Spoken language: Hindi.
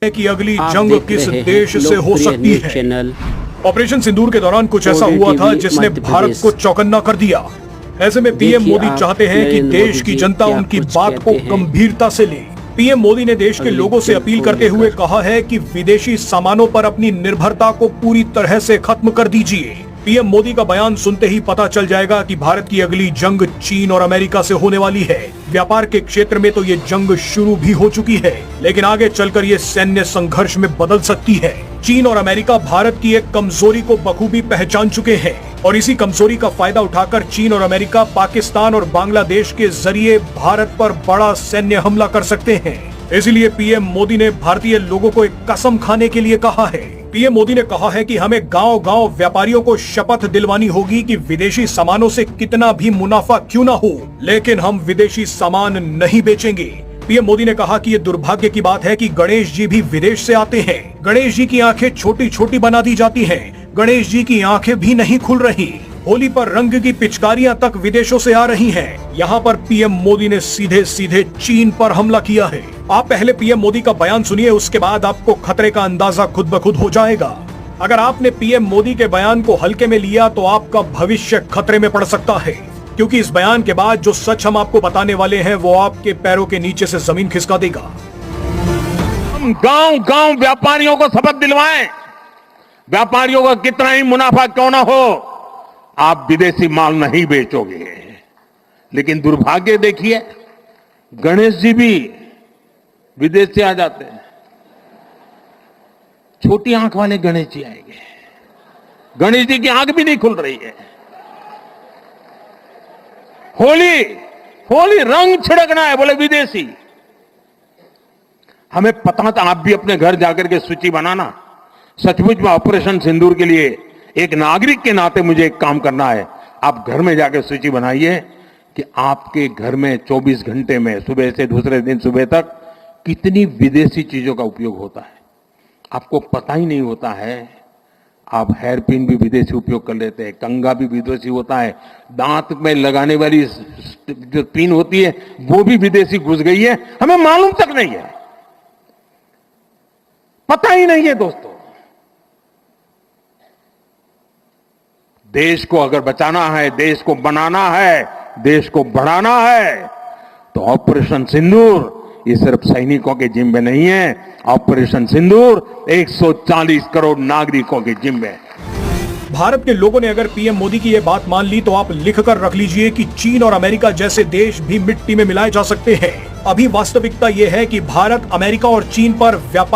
कि अगली जंग किस देश से हो सकती है। ऑपरेशन सिंदूर के दौरान कुछ ऐसा हुआ था जिसने भारत को चौकन्ना कर दिया। ऐसे में पीएम मोदी चाहते हैं कि देश की जनता उनकी बात को गंभीरता से ले। पीएम मोदी ने देश के लोगों से अपील करते हुए कहा है कि विदेशी सामानों पर अपनी निर्भरता को पूरी तरह से खत्म कर दीजिए। पीएम मोदी का बयान सुनते ही पता चल जाएगा कि भारत की अगली जंग चीन और अमेरिका से होने वाली है। व्यापार के क्षेत्र में तो ये जंग शुरू भी हो चुकी है, लेकिन आगे चलकर ये सैन्य संघर्ष में बदल सकती है। चीन और अमेरिका भारत की एक कमजोरी को बखूबी पहचान चुके हैं और इसी कमजोरी का फायदा उठाकर चीन और अमेरिका पाकिस्तान और बांग्लादेश के जरिए भारत पर बड़ा सैन्य हमला कर सकते हैं। इसलिए पीएम मोदी ने भारतीय लोगों को एक कसम खाने के लिए कहा है। पीएम मोदी ने कहा है कि हमें गांव-गांव व्यापारियों को शपथ दिलवानी होगी कि विदेशी सामानों से कितना भी मुनाफा क्यों ना हो, लेकिन हम विदेशी सामान नहीं बेचेंगे। पीएम मोदी ने कहा कि ये दुर्भाग्य की बात है कि गणेश जी भी विदेश से आते हैं। गणेश जी की आंखें छोटी छोटी बना दी जाती हैं। गणेश जी की आंखें भी नहीं खुल रही। होली पर रंग की पिचकारियां तक विदेशों से आ रही हैं। यहाँ पर पीएम मोदी ने सीधे सीधे चीन पर हमला किया है। आप पहले पीएम मोदी का बयान सुनिए, उसके बाद आपको खतरे का अंदाजा खुद ब खुद हो जाएगा। अगर आपने पीएम मोदी के बयान को हल्के में लिया तो आपका भविष्य खतरे में पड़ सकता है, क्योंकि इस बयान के बाद जो सच हम आपको बताने वाले हैं वो आपके पैरों के नीचे से जमीन खिसका देगा। हम गांव-गांव व्यापारियों को शपथ दिलवाएं, व्यापारियों का कितना ही मुनाफा क्यों ना हो, आप विदेशी माल नहीं बेचोगे। लेकिन दुर्भाग्य देखिए, गणेश जी भी विदेश से आ जाते हैं। छोटी आंख वाले गणेश जी आएंगे। गणेश जी की आंख भी नहीं खुल रही है। होली रंग छिड़कना है, बोले विदेशी। हमें पता था, आप भी अपने घर जाकर के सूची बनाना। सचमुच में ऑपरेशन सिंदूर के लिए एक नागरिक के नाते मुझे एक काम करना है। आप घर में जाकर सूची बनाइए कि आपके घर में 24 घंटे में सुबह से दूसरे दिन सुबह तक कितनी विदेशी चीजों का उपयोग होता है। आपको पता ही नहीं होता है। आप हेयर पिन भी विदेशी उपयोग कर लेते हैं, कंघा भी विदेशी होता है, दांत में लगाने वाली जो पिन होती है वो भी विदेशी घुस गई है, हमें मालूम तक नहीं है, पता ही नहीं है। दोस्तों, देश को अगर बचाना है, देश को बनाना है, देश को बढ़ाना है, तो ऑपरेशन सिंदूर ये सिर्फ सैनिकों के जिम्मे नहीं है। ऑपरेशन सिंदूर 140 करोड़ नागरिकों के जिम्मे है। भारत के लोगों ने अगर पीएम मोदी की ये बात मान ली तो आप लिखकर रख लीजिए कि चीन और अमेरिका जैसे देश भी मिट्टी में मिलाए जा सकते हैं। अभी वास्तविकता ये है कि भारत अमेरिका और चीन पर व्यापार